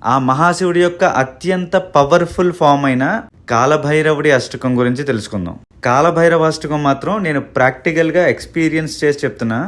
ఆ మహాశివుడి యొక్క అత్యంత పవర్ఫుల్ ఫామ్ అయిన కాలభైరవుడి అష్టకం గురించి తెలుసుకుందాం. కాలభైరవ అష్టకం మాత్రం నేను ప్రాక్టికల్గా ఎక్స్పీరియన్స్ చేసి చెప్తున్నా.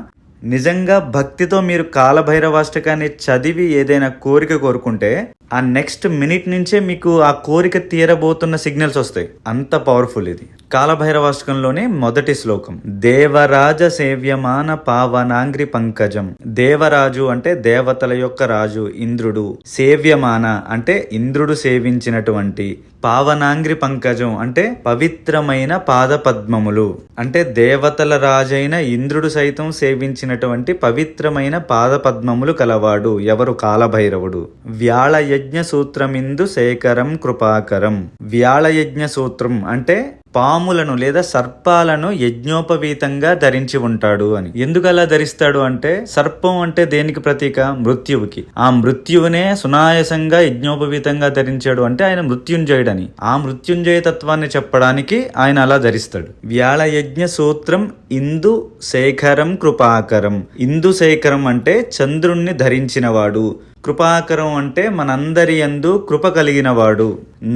నిజంగా భక్తితో మీరు కాలభైరవాష్టకాన్ని చదివి ఏదైనా కోరిక కోరుకుంటే ఆ నెక్స్ట్ మినిట్ నుంచే మీకు ఆ కోరిక తీరబోతున్న సిగ్నల్స్ వస్తాయి. అంత పవర్ఫుల్ ఇది. కాలభైరవాష్టకంలోనే మొదటి శ్లోకం, దేవరాజ సేవ్యమాన పావనాంగ్రి పంకజం. దేవరాజు అంటే దేవతల యొక్క రాజు ఇంద్రుడు, సేవ్యమాన అంటే ఇంద్రుడు సేవించినటువంటి, పావనాంగ్రి పంకజం అంటే పవిత్రమైన పాద పద్మములు, అంటే దేవతల రాజైన ఇంద్రుడు సైతం సేవించినటువంటి పవిత్రమైన పాద పద్మములు కలవాడు ఎవరు? కాలభైరవుడు. వ్యాళయజ్ఞ సూత్రమిందు శేఖరం కృపాకరం. వ్యాళయజ్ఞ సూత్రం అంటే పాములను లేదా సర్పాలను యజ్ఞోపవీతంగా ధరించి ఉంటాడు అని. ఎందుకు అలా ధరిస్తాడు అంటే, సర్పం అంటే దేనికి ప్రతీక? మృత్యువుకి. ఆ మృత్యువునే సునాయాసంగా యజ్ఞోపవీతంగా ధరించాడు అంటే ఆయన మృత్యుంజయుడని. ఆ మృత్యుంజయ తత్వాన్ని చెప్పడానికి ఆయన అలా ధరిస్తాడు. వ్యాళయజ్ఞ సూత్రం ఇందు శేఖరం కృపాకరం. ఇందు శేఖరం అంటే చంద్రుణ్ణి ధరించినవాడు, కృపాకరం అంటే మనందరి యందు కృప కలిగినవాడు.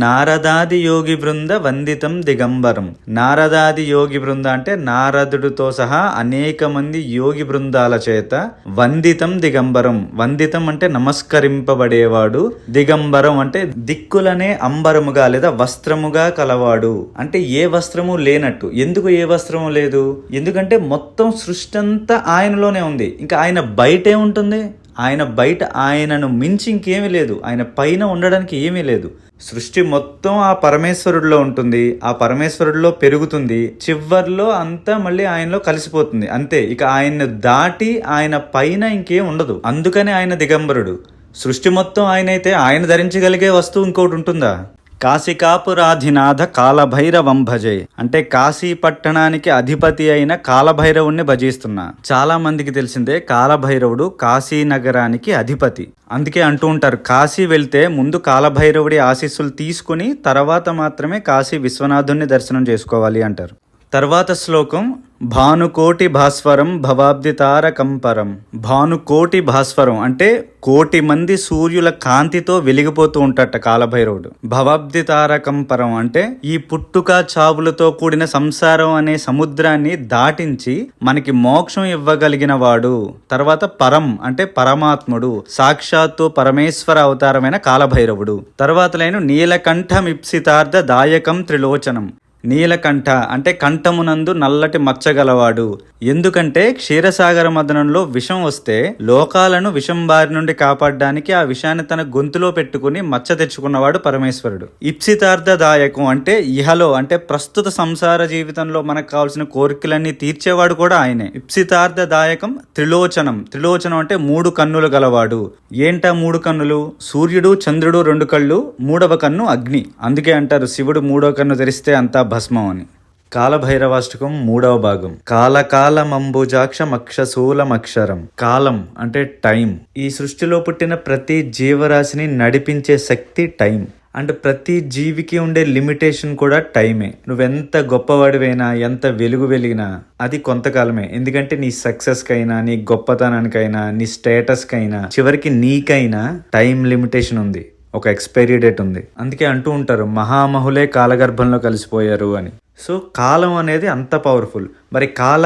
నారదాది యోగి బృంద వందితం దిగంబరం. నారదాది యోగి బృంద అంటే నారదుడితో సహా అనేక మంది యోగి బృందాల చేత వందితం దిగంబరం. వందితం అంటే నమస్కరింపబడేవాడు, దిగంబరం అంటే దిక్కులనే అంబరముగా లేదా వస్త్రముగా కలవాడు. అంటే ఏ వస్త్రము లేనట్టు. ఎందుకు ఏ వస్త్రము లేదు? ఎందుకంటే మొత్తం సృష్టి అంతా ఆయనలోనే ఉంది. ఇంకా ఆయన బయటే ఉంటుంది. ఆయన బయట ఆయనను మించి ఇంకేమీ లేదు. ఆయన పైన ఉండడానికి ఏమీ లేదు. సృష్టి మొత్తం ఆ పరమేశ్వరుడిలో ఉంటుంది, ఆ పరమేశ్వరుడిలో పెరుగుతుంది, చివర్లో అంతా మళ్ళీ ఆయనలో కలిసిపోతుంది. అంతే. ఇక ఆయన్ని దాటి ఆయన పైన ఇంకేం ఉండదు. అందుకని ఆయన దిగంబరుడు. సృష్టి మొత్తం ఆయనైతే ఆయన ధరించగలిగే వస్తువు ఇంకోటి ఉంటుందా? కాశికాపురాధినాథ కాలభైరవం భజే అంటే కాశీ పట్టణానికి అధిపతి అయిన కాలభైరవుణ్ణి భజిస్తున్నా. చాలా మందికి తెలిసిందే కాలభైరవుడు కాశీ నగరానికి అధిపతి. అందుకే అంటూ ఉంటారు, కాశీ వెళ్తే ముందు కాలభైరవుడి ఆశీస్సులు తీసుకుని తర్వాత మాత్రమే కాశీ విశ్వనాథుణ్ణి దర్శనం చేసుకోవాలి అంటారు. తర్వాత శ్లోకం, భానుకోటి భాస్వరం భవాబ్ది తారకంపరం. భానుకోటి భాస్వరం అంటే కోటి మంది సూర్యుల కాంతితో వెలిగిపోతూ ఉంటాట కాలభైరవుడు. భవాబ్ది తారకంపరం అంటే ఈ పుట్టుక చావులతో కూడిన సంసారం అనే సముద్రాన్ని దాటించి మనకి మోక్షం ఇవ్వగలిగిన వాడు. తర్వాత పరం అంటే పరమాత్ముడు, సాక్షాత్తు పరమేశ్వర అవతారమైన కాలభైరవుడు. తర్వాత లైను నీలకంఠమిప్సితార్థ దాయకం త్రిలోచనం. నీలకంఠ అంటే కంఠమునందు నల్లటి మచ్చగలవాడు. ఎందుకంటే క్షీరసాగర మదనంలో విషం వస్తే లోకాలను విషం బారి నుండి కాపాడడానికి ఆ విషాన్ని తన గొంతులో పెట్టుకుని మచ్చ తెచ్చుకున్నవాడు పరమేశ్వరుడు. ఇప్సితార్థదాయకం అంటే ఇహలో అంటే ప్రస్తుత సంసార జీవితంలో మనకు కావాల్సిన కోరికలన్నీ తీర్చేవాడు కూడా ఆయనే. ఇప్సితార్థదాయకం త్రిలోచనం. త్రిలోచనం అంటే 3 కన్నులు గలవాడు. ఏంటా 3 కన్నులు? సూర్యుడు, చంద్రుడు 2 కళ్ళు, 3వ కన్ను అగ్ని. అందుకే అంటారు శివుడు 3వ కన్ను తెరిస్తే అంతా భస్మం అని. కాలభైరవాష్టకం 3వ భాగం, కాలకాలమంబుజాక్షమక్షశూలమక్షరం. కాలం అంటే టైం. ఈ సృష్టిలో పుట్టిన ప్రతి జీవరాశిని నడిపించే శక్తి టైం. అంటే ప్రతి జీవికి ఉండే లిమిటేషన్ కూడా టైమే. నువ్వెంత గొప్పవాడివైనా, ఎంత వెలుగు వెలిగినా అది కొంతకాలమే. ఎందుకంటే నీ సక్సెస్కైనా, నీ గొప్పతనానికైనా, నీ స్టేటస్కైనా, చివరికి నీకైనా టైం లిమిటేషన్ ఉంది, ఒక ఎక్స్పైరీ డేట్ ఉంది. అందుకే అంటూ ఉంటారు మహామహులే కాలగర్భంలో కలిసిపోయారు అని. సో కాలం అనేది అంత పవర్ఫుల్. మరి కాల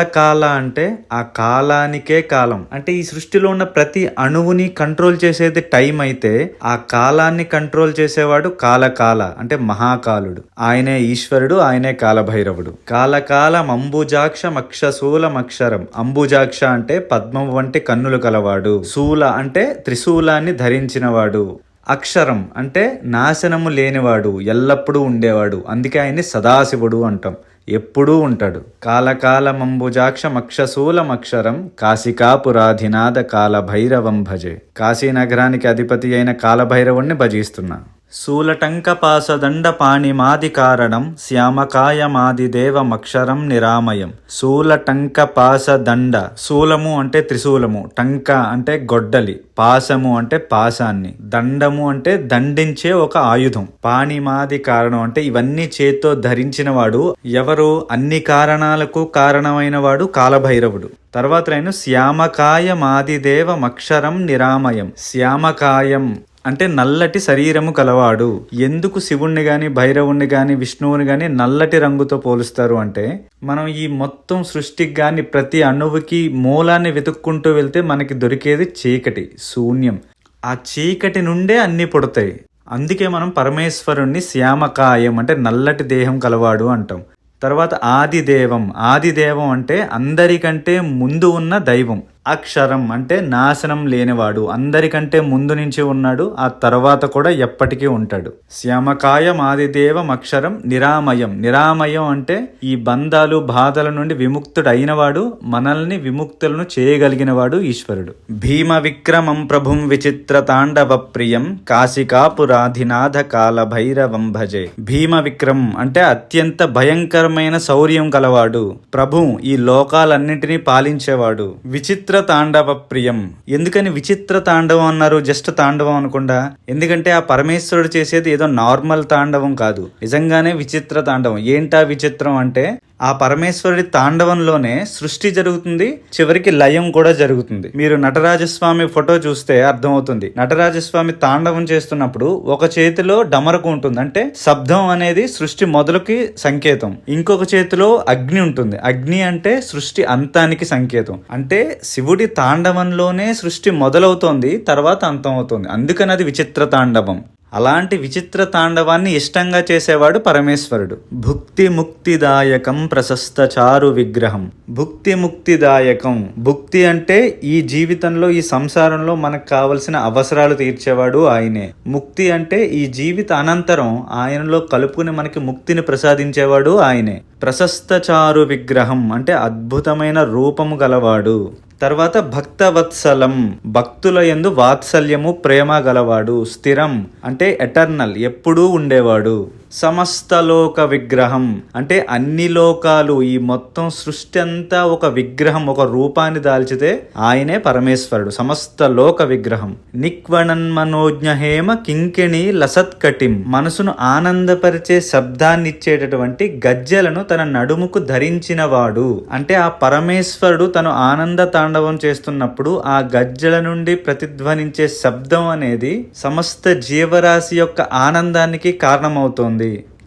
అంటే ఆ కాలానికే కాలం. అంటే ఈ సృష్టిలో ఉన్న ప్రతి అణువుని కంట్రోల్ చేసేది టైం అయితే ఆ కాలాన్ని కంట్రోల్ చేసేవాడు కాల అంటే మహాకాలుడు. ఆయనే ఈశ్వరుడు, ఆయనే కాలభైరవుడు. కాలకాలం అంబుజాక్షం అక్షశూలమక్షరం. అంబుజాక్ష అంటే పద్మం వంటి కన్నులు కలవాడు. శూల అంటే త్రిశూలాన్ని ధరించినవాడు. అక్షరం అంటే నాశనము లేనివాడు, ఎల్లప్పుడూ ఉండేవాడు. అందుకే ఆయన్ని సదాశివుడు అంటాం, ఎప్పుడూ ఉంటాడు. కాలకాలమంబుజాక్షమక్షశూలమక్షరం కాశికాపురాధినాథ కాలభైరవం భజే. కాశీ నగరానికి అధిపతి అయిన కాలభైరవుణ్ణి భజిస్తున్నా. శూలటంకపాసదండ పాణిమాది కారణం శ్యామకాయమాదిదేవమక్షరం నిరామయం. శూలటంకపాసదండ. శూలము అంటే త్రిశూలము, టంక అంటే గొడ్డలి, పాసము అంటే పాసాన్ని, దండము అంటే దండించే ఒక ఆయుధం, పాణిమాది కారణం అంటే ఇవన్నీ చేత్తో ధరించిన వాడు ఎవరు? అన్ని కారణాలకు కారణమైన వాడు కాలభైరవుడు. తర్వాత లైను శ్యామకాయం ఆదిదేవం అక్షరం నిరామయం. శ్యామకాయం అంటే నల్లటి శరీరము కలవాడు. ఎందుకు శివుణ్ణి గాని భైరవుణ్ణి గాని విష్ణువుని గాని నల్లటి రంగుతో పోలుస్తారు అంటే, మనం ఈ మొత్తం సృష్టికి గాని ప్రతి అణువుకి మూలాన్ని వెతుక్కుంటూ వెళ్తే మనకి దొరికేది చీకటి, శూన్యం. ఆ చీకటి నుండే అన్ని పుడతాయి. అందుకే మనం పరమేశ్వరుణ్ణి శ్యామకాయం అంటే నల్లటి దేహం కలవాడు అంటాం. తర్వాత ఆదిదేవం అంటే అందరికంటే ముందు ఉన్న దైవం. అక్షరం అంటే నాశనం లేనివాడు, అందరికంటే ముందు నుంచి ఉన్నాడు, ఆ తర్వాత కూడా ఎప్పటికీ ఉంటాడు. శ్యామకాయం ఆదిదేవం అక్షరం నిరామయం అంటే ఈ బంధాలు బాధల నుండి విముక్తుడు అయినవాడు, మనల్ని విముక్తులను చేయగలిగినవాడు ఈశ్వరుడు. భీమ విక్రమం ప్రభుం విచిత్ర తాండవ ప్రియం కాశికాపురాధినాథ కాల భైరవం భజే. భీమ విక్రమం అంటే అత్యంత భయంకరమైన శౌర్యం కలవాడు, ప్రభు ఈ లోకాలన్నింటినీ పాలించేవాడు. విచిత్ర తాండవ ప్రియం. ఎందుకని విచిత్ర తాండవం అన్నారు, జస్ట్ తాండవం అనకుండా? ఎందుకంటే ఆ పరమేశ్వరుడు చేసేది ఏదో నార్మల్ తాండవం కాదు, నిజంగానే విచిత్ర తాండవం. ఏంటా విచిత్రం అంటే, ఆ పరమేశ్వరుడి తాండవంలోనే సృష్టి జరుగుతుంది, చివరికి లయం కూడా జరుగుతుంది. మీరు నటరాజస్వామి ఫోటో చూస్తే అర్థమవుతుంది. నటరాజస్వామి తాండవం చేస్తున్నప్పుడు ఒక చేతిలో డమరకు ఉంటుంది, అంటే శబ్దం అనేది సృష్టి మొదలుకి సంకేతం. ఇంకొక చేతిలో అగ్ని ఉంటుంది, అగ్ని అంటే సృష్టి అంతానికి సంకేతం. అంటే శివుడి తాండవంలోనే సృష్టి మొదలవుతోంది, తర్వాత అంతం అవుతుంది. అందుకని అది విచిత్ర తాండవం. అలాంటి విచిత్ర తాండవాన్ని ఇష్టంగా చేసేవాడు పరమేశ్వరుడు. భుక్తి ముక్తిదాయకం ప్రశస్త చారు విగ్రహం. భుక్తి ముక్తిదాయకం, భుక్తి అంటే ఈ జీవితంలో ఈ సంసారంలో మనకు కావలసిన అవసరాలు తీర్చేవాడు ఆయనే. ముక్తి అంటే ఈ జీవిత అనంతరం ఆయనలో కలుపుకుని మనకి ముక్తిని ప్రసాదించేవాడు ఆయనే. ప్రశస్త చారు విగ్రహం అంటే అద్భుతమైన రూపము గలవాడు. తర్వాత భక్తవత్సలం, భక్తుల యందు వాత్సల్యము ప్రేమ గలవాడు. స్థిరం అంటే ఎటర్నల్, ఎప్పుడూ ఉండేవాడు. సమస్త లోక విగ్రహం అంటే అన్ని లోకాలు, ఈ మొత్తం సృష్టి అంతా ఒక విగ్రహం, ఒక రూపాన్ని దాల్చితే ఆయనే పరమేశ్వరుడు. సమస్త లోక విగ్రహం. నిక్వణన్మనోజ్ఞహేమ కింకిణి లసత్కటిం, మనసును ఆనందపరిచే శబ్దాన్ని ఇచ్చేటటువంటి గజ్జెలను తన నడుముకు ధరించినవాడు. అంటే ఆ పరమేశ్వరుడు తను ఆనంద తాండవం చేస్తున్నప్పుడు ఆ గజ్జెల నుండి ప్రతిధ్వనించే శబ్దం అనేది సమస్త జీవరాశి యొక్క ఆనందానికి కారణమవుతోంది.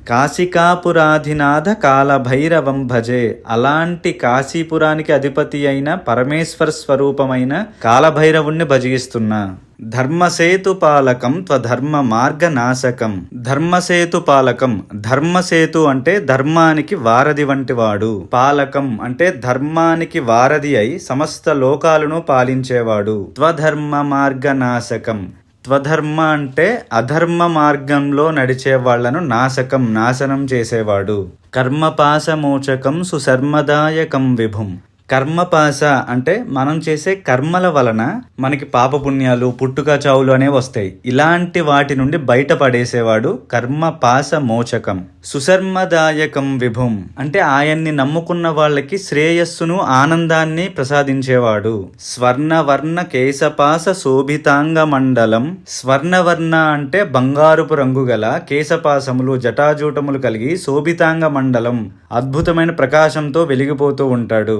కాశికాపురాధినాథ కాలభైరవం భజే. అలాంటి కాశీపురానికి అధిపతి అయిన పరమేశ్వర స్వరూపమైన కాలభైరవుణ్ణి భజిస్తున్నా. ధర్మసేతుపాలకం త్వధర్మ మార్గనాశకం. ధర్మసేతుపాలకం, ధర్మసేతు అంటే ధర్మానికి వారధి వంటి వాడు. పాలకం అంటే ధర్మానికి వారధి అయి సమస్త లోకాలను పాలించేవాడు. త్వధర్మ మార్గనాశకం, త్వధర్మ అంటే అధర్మ మార్గంలో నడిచే వాళ్లను నాశనం చేసేవాడు. కర్మపాశమోచకం సుశర్మదాయకం విభుం. కర్మపాశ అంటే మనం చేసే కర్మల వలన మనకి పాపపుణ్యాలు, పుట్టుక చావులు అనేవి వస్తాయి. ఇలాంటి వాటి నుండి బయటపడేసేవాడు కర్మపాశ మోచకం. సుశర్మదాయకం విభుం అంటే ఆయన్ని నమ్ముకున్న వాళ్ళకి శ్రేయస్సును, ఆనందాన్ని ప్రసాదించేవాడు. స్వర్ణవర్ణ కేశపాస శోభితాంగ మండలం. స్వర్ణవర్ణ అంటే బంగారుపు రంగు గల కేశపాసములు, జటాజూటములు కలిగి శోభితాంగ మండలం, అద్భుతమైన ప్రకాశంతో వెలిగిపోతూ ఉంటాడు.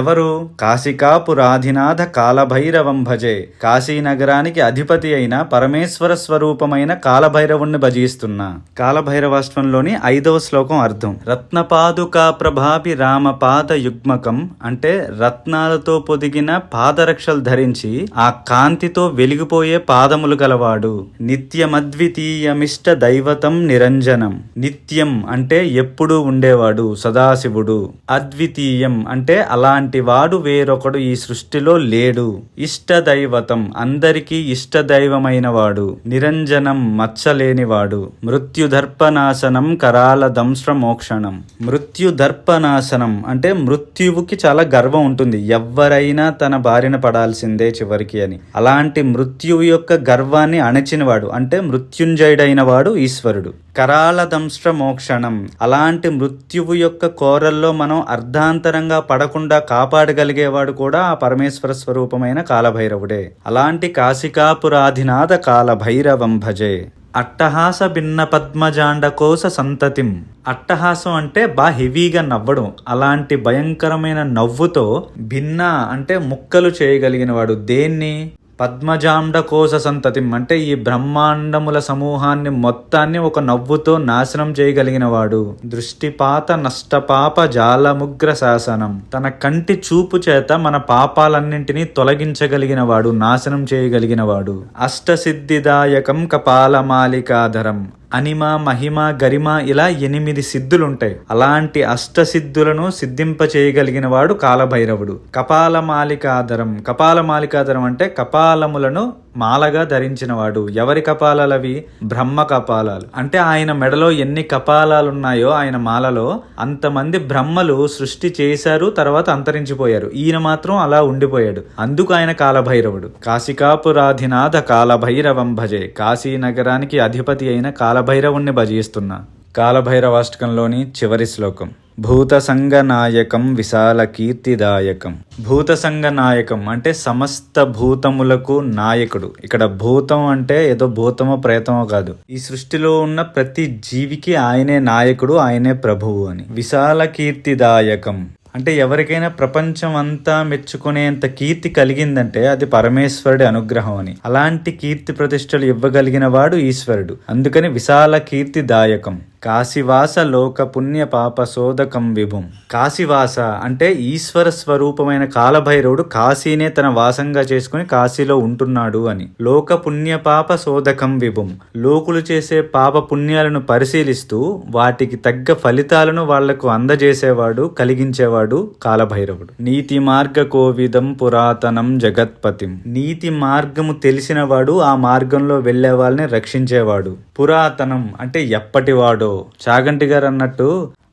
ఎవరు? కాశికాపురాధినాథ కాలభైరవం భజే. కాశీనగరానికి అధిపతి అయిన పరమేశ్వర స్వరూపమైన కాలభైరవుణ్ణి భజిస్తున్నా. కాలభైరవాష్టంలోని 5వ శ్లోకం అర్థం. రత్నపాదుకా ప్రభాపి రామపాద యుగ్మకం అంటే రత్నాలతో పొదిగిన పాదరక్షలు ధరించి ఆ కాంతితో వెలిగిపోయే పాదములు గలవాడు. నిత్యమద్వితీయమిష్ట దైవతం నిరంజనం. నిత్యం అంటే ఎప్పుడూ ఉండేవాడు, సదాశివుడు. అద్వితీయం అంటే అలాంటి వాడు వేరొకడు ఈ సృష్టిలో లేడు. ఇష్టదైవతం అందరికీ ఇష్టదైవమైన వాడు. నిరంజనం మచ్చలేనివాడు. మృత్యుదర్పనాశనం కరాల దంశ్ర మోక్షణం. మృత్యుదర్పనాశనం అంటే మృత్యువుకి చాలా గర్వం ఉంటుంది, ఎవ్వరైనా తన బారిన పడాల్సిందే చివరికి అని. అలాంటి మృత్యువు యొక్క గర్వాన్ని అణచినవాడు అంటే మృత్యుంజయుడైన వాడు ఈశ్వరుడు. కరాల దంశ్ర మోక్షణం అలాంటి మృత్యువు యొక్క కోరల్లో మనం అర్ధాంతరంగా పడకుండా కాపాడగలిగేవాడు కూడా ఆ పరమేశ్వర స్వరూపమైన కాలభైరవుడే. అలాంటి కాశికాపురాధినాథ కాలభైరవం భజే. అట్టహాస భిన్న పద్మజాండకోశ సంతతిం. అట్టహాసం అంటే హెవీగా నవ్వడం. అలాంటి భయంకరమైన నవ్వుతో భిన్న అంటే ముక్కలు చేయగలిగిన వాడు. దేన్ని? పద్మజాండ కోశ సంతతిం అంటే ఈ బ్రహ్మాండముల సమూహాన్ని మొత్తాన్ని ఒక నవ్వుతో నాశనం చేయగలిగిన వాడు. దృష్టిపాత నష్టపాప జాలముగ్ర శాసనం, తన కంటి చూపు చేత మన పాపాలన్నింటినీ తొలగించగలిగిన వాడు, నాశనం చేయగలిగిన వాడు. అష్టసిద్ధిదాయకం కపాలమాలికాధరం, అనిమ మహిమ గరిమ ఇలా 8 సిద్ధులుంటాయి. అలాంటి అష్టసిద్ధులను సిద్ధింప చేయగలిగిన వాడు కాలభైరవుడు. కపాలమాలికాధరం, కపాలమాలికాధరం అంటే కపాలములను మాలగా ధరించిన వాడు. ఎవరి కపాలాలవి? బ్రహ్మ కపాలాలు. అంటే ఆయన మెడలో ఎన్ని కపాలాలున్నాయో ఆయన మాలలో అంతమంది బ్రహ్మలు సృష్టి చేశారు, తర్వాత అంతరించిపోయారు. ఈయన మాత్రం అలా ఉండిపోయాడు. అందుకు ఆయన కాలభైరవుడు. కాశికాపురాధినాథ కాలభైరవం భజే, కాశీ నగరానికి అధిపతి అయిన కాలభైరవుణ్ణి భజిస్తున్నా. కాలభైరవాష్టకంలోని చివరి శ్లోకం. భూతసంగ నాయకం విశాల కీర్తిదాయకం. భూతసంగ నాయకం అంటే సమస్త భూతములకు నాయకుడు. ఇక్కడ భూతం అంటే ఏదో భూతమో ప్రేతమో కాదు, ఈ సృష్టిలో ఉన్న ప్రతి జీవికి ఆయనే నాయకుడు, ఆయనే ప్రభువు అని. విశాల కీర్తిదాయకం అంటే ఎవరికైనా ప్రపంచం అంతా మెచ్చుకునేంత కీర్తి కలిగిందంటే అది పరమేశ్వరుడి అనుగ్రహం అని. అలాంటి కీర్తి ప్రతిష్టలు ఇవ్వగలిగిన వాడు ఈశ్వరుడు. అందుకని విశాల కీర్తిదాయకం. కాశీవాస లోక పుణ్య పాప శోధకం విభుం. కాశీవాస అంటే ఈశ్వర స్వరూపమైన కాలభైరవుడు కాశీనే తన వాసంగా చేసుకుని కాశీలో ఉంటున్నాడు అని. లోక పుణ్య పాప శోధకం విభుం, లోకులు చేసే పాప పుణ్యాలను పరిశీలిస్తూ వాటికి తగ్గ ఫలితాలను వాళ్లకు అందజేసేవాడు, కలిగించేవాడు కాలభైరవుడు. నీతి మార్గ కోవిదం పురాతనం జగత్పతిం, నీతి మార్గము తెలిసినవాడు, ఆ మార్గంలో వెళ్లే వాళ్ళని రక్షించేవాడు. పురాతనం అంటే ఎప్పటివాడో. చాగంటి గారు అన్నట్టు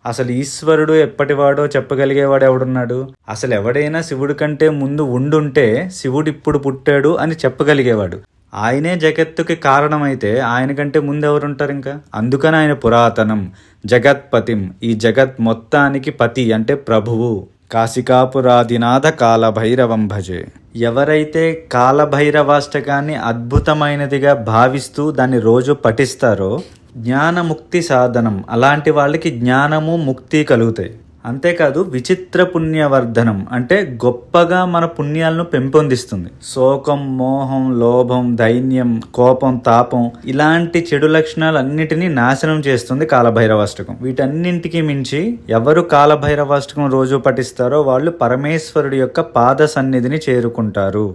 అసలు ఈశ్వరుడు ఎప్పటివాడో చెప్పగలిగేవాడు ఎవడున్నాడు? అసలు ఎవడైనా శివుడి కంటే ముందు ఉండుంటే శివుడు ఇప్పుడు పుట్టాడు అని చెప్పగలిగేవాడు. ఆయనే జగత్తుకి కారణమైతే ఆయన కంటే ముందు ఎవరుంటారు ఇంకా? అందుకని ఆయన పురాతనం. జగత్పతిం, ఈ జగత్ మొత్తానికి పతి అంటే ప్రభువు. కాశికాపురాదినాథ కాలభైరవం భజే. ఎవరైతే కాలభైరవాష్టకాన్ని అద్భుతమైనదిగా భావిస్తూ దాన్ని రోజు పఠిస్తారో జ్ఞానముక్తి సాధనం, అలాంటి వాళ్ళకి జ్ఞానము ముక్తి కలుగుతాయి. అంతేకాదు విచిత్ర పుణ్యవర్ధనం అంటే గొప్పగా మన పుణ్యాలను పెంపొందిస్తుంది. శోకం, మోహం, లోభం, దైన్యం, కోపం, తాపం ఇలాంటి చెడు లక్షణాలన్నిటినీ నాశనం చేస్తుంది కాలభైరవాష్టకం. వీటన్నింటికి మించి ఎవరు కాలభైరవాష్టకం రోజు పఠిస్తారో వాళ్ళు పరమేశ్వరుడి యొక్క పాద సన్నిధిని చేరుకుంటారు.